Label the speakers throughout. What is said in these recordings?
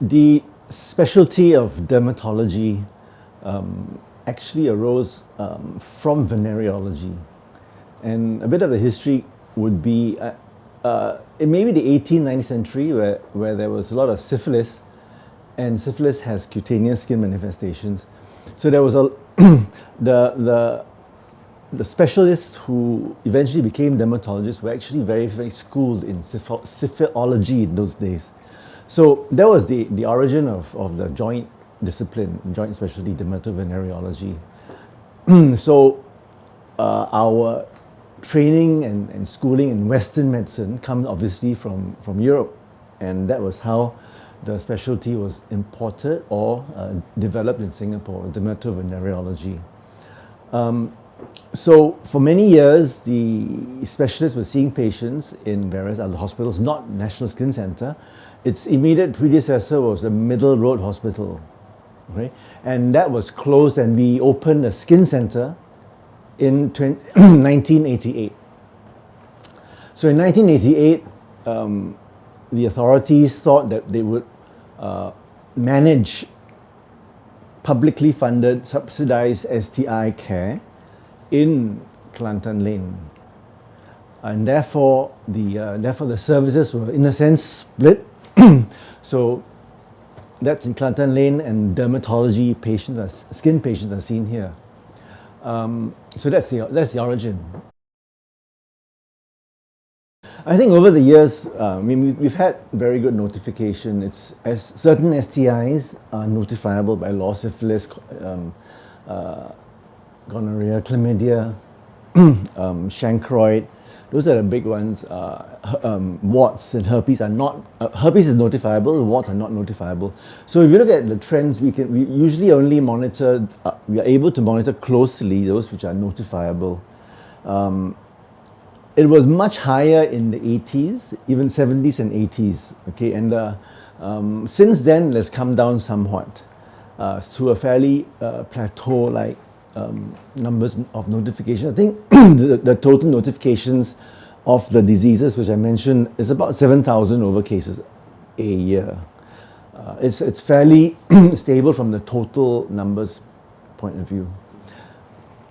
Speaker 1: The specialty of dermatology actually arose from venereology. And a bit of the history would be in maybe the 18th, 19th century where there was a lot of syphilis, and syphilis has cutaneous skin manifestations. So there was a the specialists who eventually became dermatologists were actually very, very schooled in syphilology in those days. So that was the origin of the joint discipline, joint specialty, dermatovenereology. So our training and schooling in Western medicine come obviously from Europe, and that was how the specialty was imported or developed in Singapore, dermatovenereology. So for many years, the specialists were seeing patients in various other hospitals, not National Skin Centre. Its immediate predecessor was the Middle Road Hospital, okay? And that was closed, and we opened a skin centre in 1988. So in 1988, the authorities thought that they would manage publicly funded, subsidized STI care in Kelantan Lane, and therefore the services were in a sense split. So that's in Kelantan Lane, and dermatology patients, skin patients, are seen here. So that's the origin. I think over the years, we've had very good notification. Certain STIs are notifiable by law: syphilis, gonorrhea, chlamydia, chancroid. Those are the big ones. Warts and herpes are not. Herpes is notifiable. Warts are not notifiable. So if you look at the trends, we usually only monitor. We are able to monitor closely those which are notifiable. It was much higher in the 80s, even 70s and 80s. Okay, and since then it's come down somewhat to a fairly plateau-like numbers of notifications. I think the total notifications of the diseases which I mentioned is about 7,000 over cases a year. It's fairly stable from the total numbers point of view.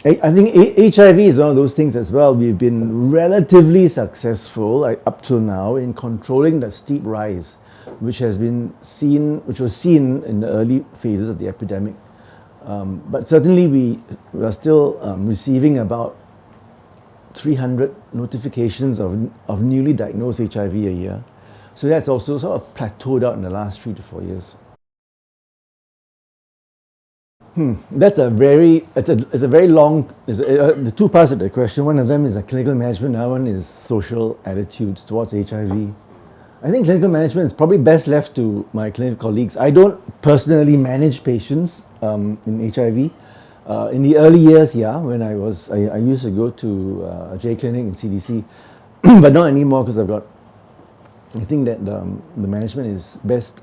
Speaker 1: I think HIV is one of those things as well. We've been relatively successful up till now in controlling the steep rise, which was seen in the early phases of the epidemic. But certainly we are still receiving about 300 notifications of newly diagnosed HIV a year. So that's also sort of plateaued out in the last 3 to 4 years. That's a very long. The two parts of the question. One of them is a clinical management. Another one is social attitudes towards HIV. I think clinical management is probably best left to my clinical colleagues. I don't personally manage patients in HIV. In the early years, when I used to go to a J clinic in CDC, but not anymore because I think that the management is best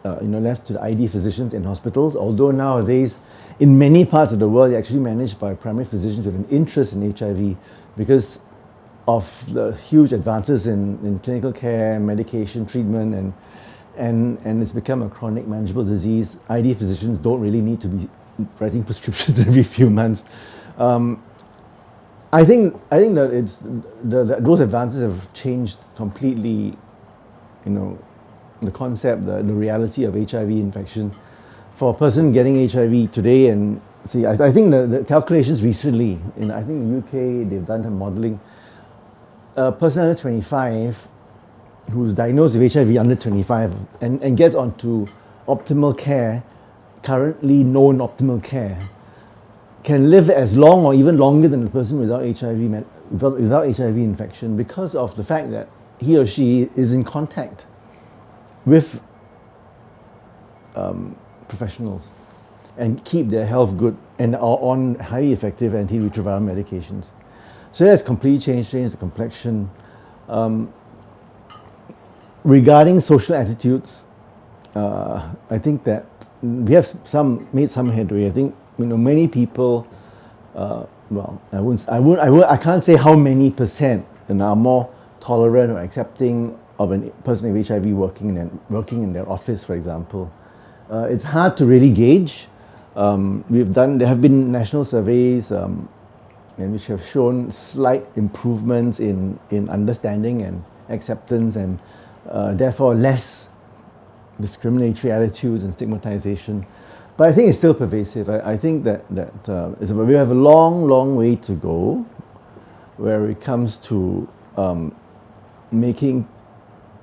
Speaker 1: left to the ID physicians in hospitals, although nowadays in many parts of the world they're actually managed by primary physicians with an interest in HIV because of the huge advances in clinical care, medication, treatment, and it's become a chronic manageable disease. ID physicians don't really need to be writing prescriptions every few months. I think that those advances have changed completely, the concept, the reality of HIV infection. For a person getting HIV today, and see, I think the calculations recently, I think in the UK, they've done some modeling. A person under 25 who's diagnosed with HIV under 25 and gets onto optimal care, currently known optimal care, can live as long or even longer than the person without HIV infection because of the fact that he or she is in contact with professionals and keep their health good and are on highly effective antiretroviral medications. So that's completely changed the complexion. Regarding social attitudes, I think that we have made some headway. I think many people. I can't say how many percent are more tolerant or accepting of a person with HIV working in their office, for example. It's hard to really gauge. There have been national surveys and which have shown slight improvements in understanding and acceptance, and therefore less discriminatory attitudes and stigmatization. But I think it's still pervasive. I think that we have a long way to go where it comes to making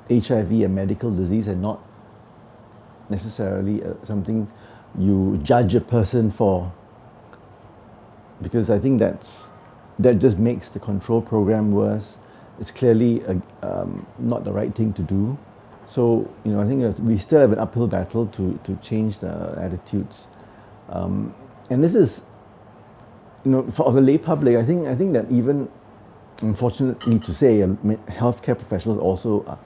Speaker 1: HIV a medical disease and not necessarily something you judge a person for, because I think that just makes the control program worse. It's clearly not the right thing to do. So I think we still have an uphill battle to change the attitudes, and this is for the lay public. I think that even, unfortunately to say, healthcare professionals also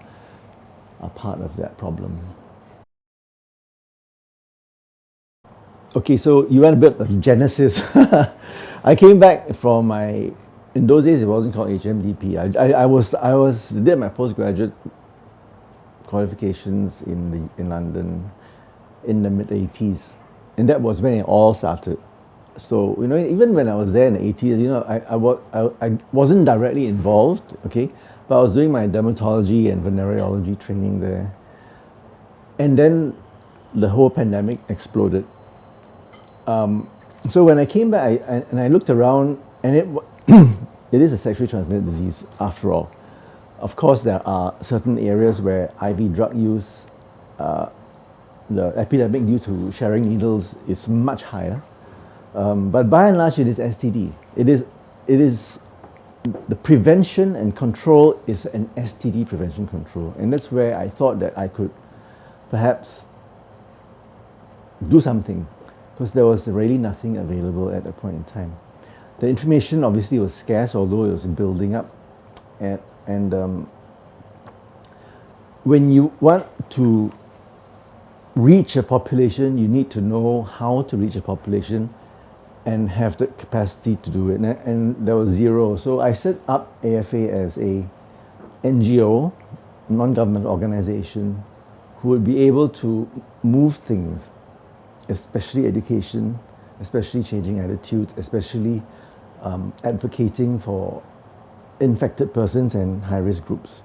Speaker 1: are part of that problem. Okay, so you had a bit of genesis. I came back from in those days it wasn't called HMDP. I did my postgraduate qualifications in London in the mid-80s, and that was when it all started. So even when I was there in the 80s, I wasn't directly involved, okay, but I was doing my dermatology and venereology training there, and then the whole pandemic exploded. So when I came back and I looked around, and it is a sexually transmitted disease after all. Of course, there are certain areas where IV drug use, the epidemic due to sharing needles is much higher. But by and large, it is STD. It is the prevention and control is an STD prevention control, and that's where I thought that I could perhaps do something, because there was really nothing available at that point in time. The information obviously was scarce, although it was building up, and when you want to reach a population, you need to know how to reach a population and have the capacity to do it. And there was zero. So I set up AFA as a NGO, non-government organization, who would be able to move things, especially education, especially changing attitudes, especially advocating for infected persons and high-risk groups.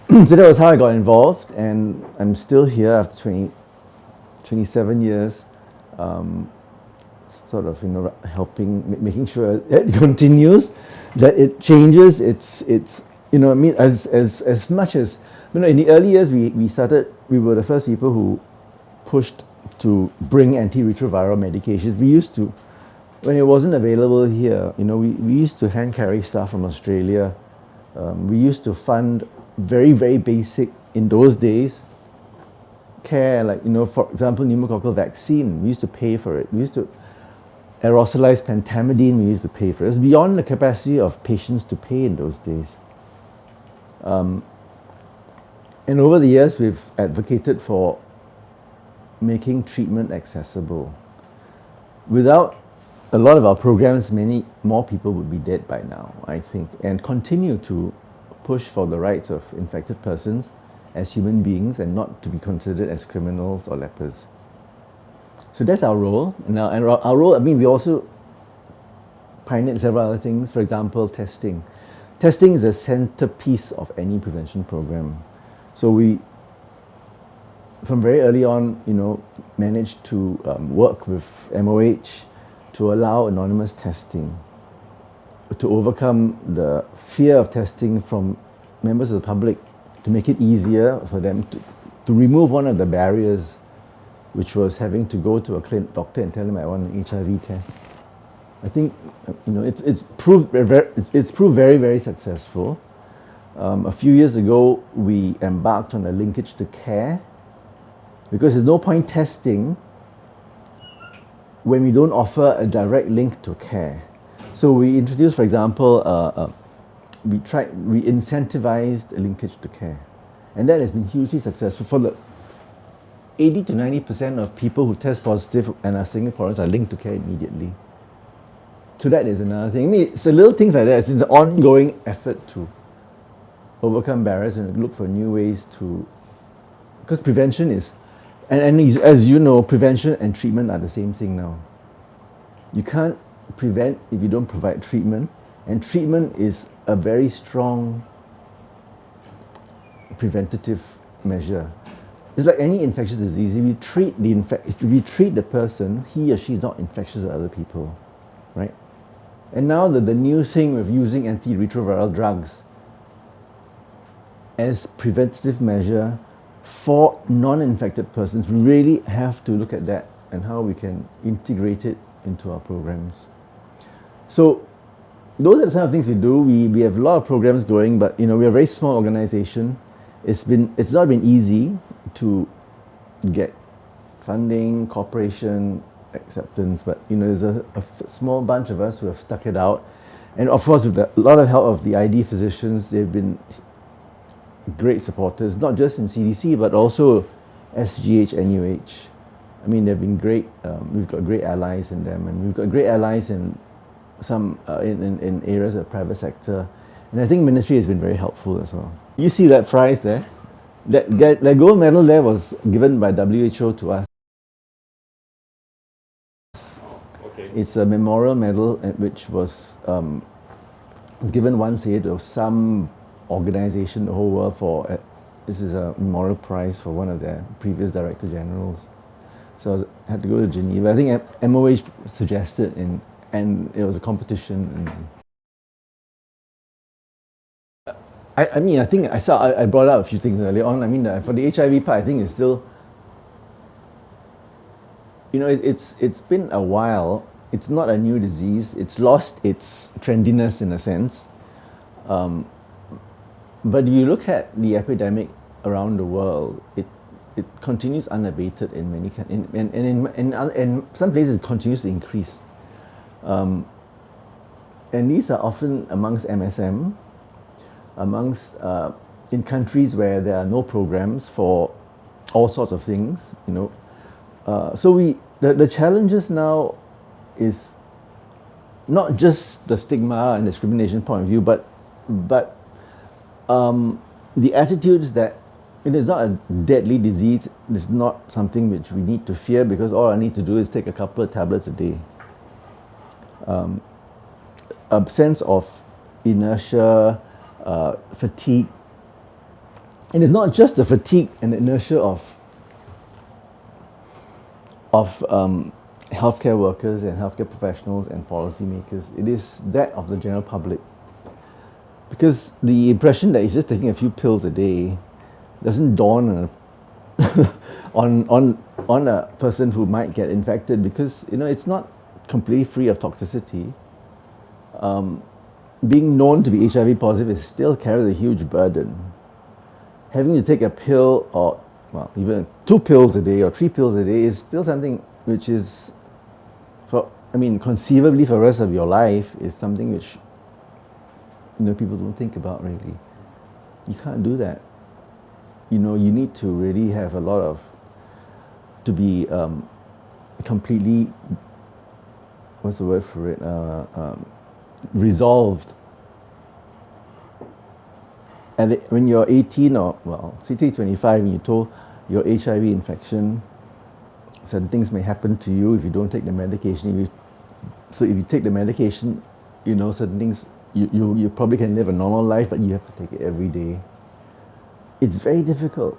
Speaker 1: So that was how I got involved, and I'm still here after 27 years, sort of helping, making sure it continues, that it changes. It's as much as in the early years we were the first people who pushed to bring antiretroviral medications. We used to, when it wasn't available here, we used to hand carry stuff from Australia. We used to fund very, very basic, in those days, care, like, for example, pneumococcal vaccine. We used to pay for it. We used to aerosolize pentamidine. We used to pay for it. It was beyond the capacity of patients to pay in those days. And over the years, we've advocated for making treatment accessible. Without a lot of our programs, many more people would be dead by now, I think, and continue to push for the rights of infected persons as human beings and not to be considered as criminals or lepers. So that's our role. Now, and our role, we also pioneered several other things. For example, testing. Testing is a centerpiece of any prevention program. So we, from very early on, managed to work with MOH to allow anonymous testing, to overcome the fear of testing from members of the public, to make it easier for them to remove one of the barriers, which was having to go to a doctor and tell them I want an HIV test. I think it's proved very, very successful. A few years ago, we embarked on a linkage to care, because there's no point testing when we don't offer a direct link to care. So we introduced, for example, we incentivized a linkage to care, and that has been hugely successful. For the 80 to 90% of people who test positive and are Singaporeans are linked to care immediately. So that is another thing. It's the little things like that. It's an ongoing effort to overcome barriers and look for new ways to, because prevention is, and as you know, prevention and treatment are the same thing now. You can't prevent if you don't provide treatment, and treatment is a very strong preventative measure. It's like any infectious disease. If you treat the person, he or she is not infectious with other people, right? And now the new thing with using antiretroviral drugs as preventative measure for non-infected persons, we really have to look at that and how we can integrate it into our programs. So those are the kind of things we do. We have a lot of programs going, but we're a very small organization. It's not been easy to get funding, cooperation, acceptance, but there's a small bunch of us who have stuck it out, and of course with a lot of help of the ID physicians. They've been great supporters, not just in CDC but also SGH and UH. I mean, they've been great. We've got great allies in them, and we've got great allies in some in areas of the private sector, and I think ministry has been very helpful as well. You see that prize there? That gold medal there was given by WHO to us. Okay. It's a memorial medal which was given once a year to some organization in the whole world for. This is a memorial prize for one of their previous director generals. So I had to go to Geneva. I think MOH suggested, and it was a competition. I mean, I think I brought out a few things earlier on. I mean, for the HIV part, I think it's still, it's been a while. It's not a new disease. It's lost its trendiness in a sense. But if you look at the epidemic around the world, it continues unabated in many in some places it continues to increase. And these are often amongst MSM, amongst in countries where there are no programs for all sorts of things, So the challenges now is not just the stigma and discrimination point of view, but the attitudes that it is not a deadly disease. It's not something which we need to fear because all I need to do is take a couple of tablets a day. A sense of inertia, fatigue, and it's not just the fatigue and the inertia of healthcare workers and healthcare professionals and policymakers. It is that of the general public, because the impression that it's just taking a few pills a day doesn't dawn on a person who might get infected, because it's not completely free of toxicity. Being known to be HIV positive is still carries a huge burden. Having to take a pill, or even 2 pills a day or 3 pills a day, is still something which is, conceivably for the rest of your life, is something which people don't think about really. You can't do that. You need to really have a lot of, to be completely, what's the word for it, resolved. And when you're 18 or, say 25, and you're told your HIV infection, certain things may happen to you if you don't take the medication. So if you take the medication, certain things, you probably can live a normal life, but you have to take it every day. It's very difficult,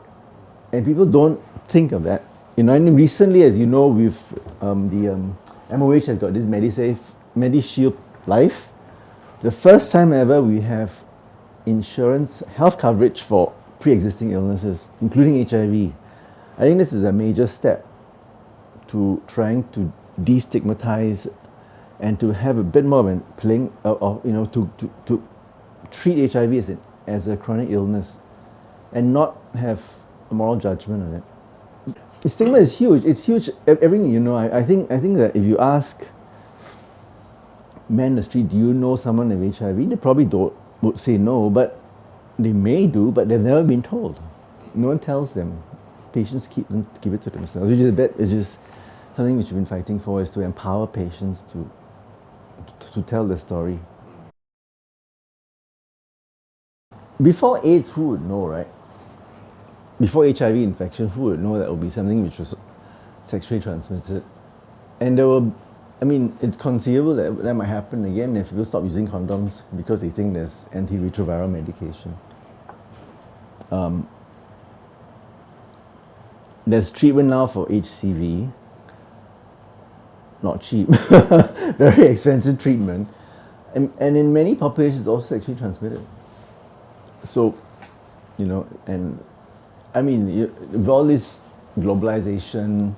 Speaker 1: and people don't think of that. And recently, as you know, we've the MOH has got this MediShield Life. The first time ever we have insurance health coverage for pre-existing illnesses, including HIV. I think this is a major step to trying to destigmatize and to have a bit more of a playing, to treat HIV as a chronic illness and not have a moral judgment on it. The stigma is huge. It's huge. Everything, I think that if you ask men in the street, do you know someone with HIV? They probably would say no, but they may do, but they've never been told. No one tells them. Patients keep it to themselves, which is just something which we've been fighting for, is to empower patients to tell their story. before AIDS, who would know, right? Before HIV infection, who would know that it would be something which was sexually transmitted? And there were, I mean, it's conceivable that that might happen again if people stop using condoms because they think there's antiretroviral medication. There's treatment now for HCV, not cheap, very expensive treatment, and in many populations it's also sexually transmitted. So, and I mean, with all this globalization,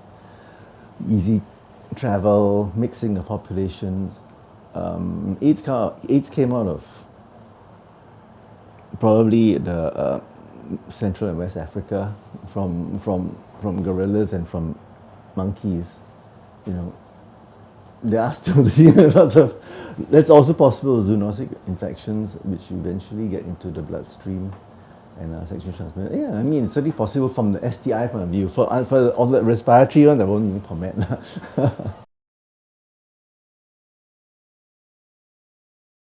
Speaker 1: easy travel, mixing of populations, AIDS came out of probably the Central and West Africa from gorillas and from monkeys. There are still lots of. That's also possible zoonotic infections, which eventually get into the bloodstream and are sexually transmitted. Yeah, I mean, it's certainly possible from the STI point of view. For all the respiratory ones, I won't even comment.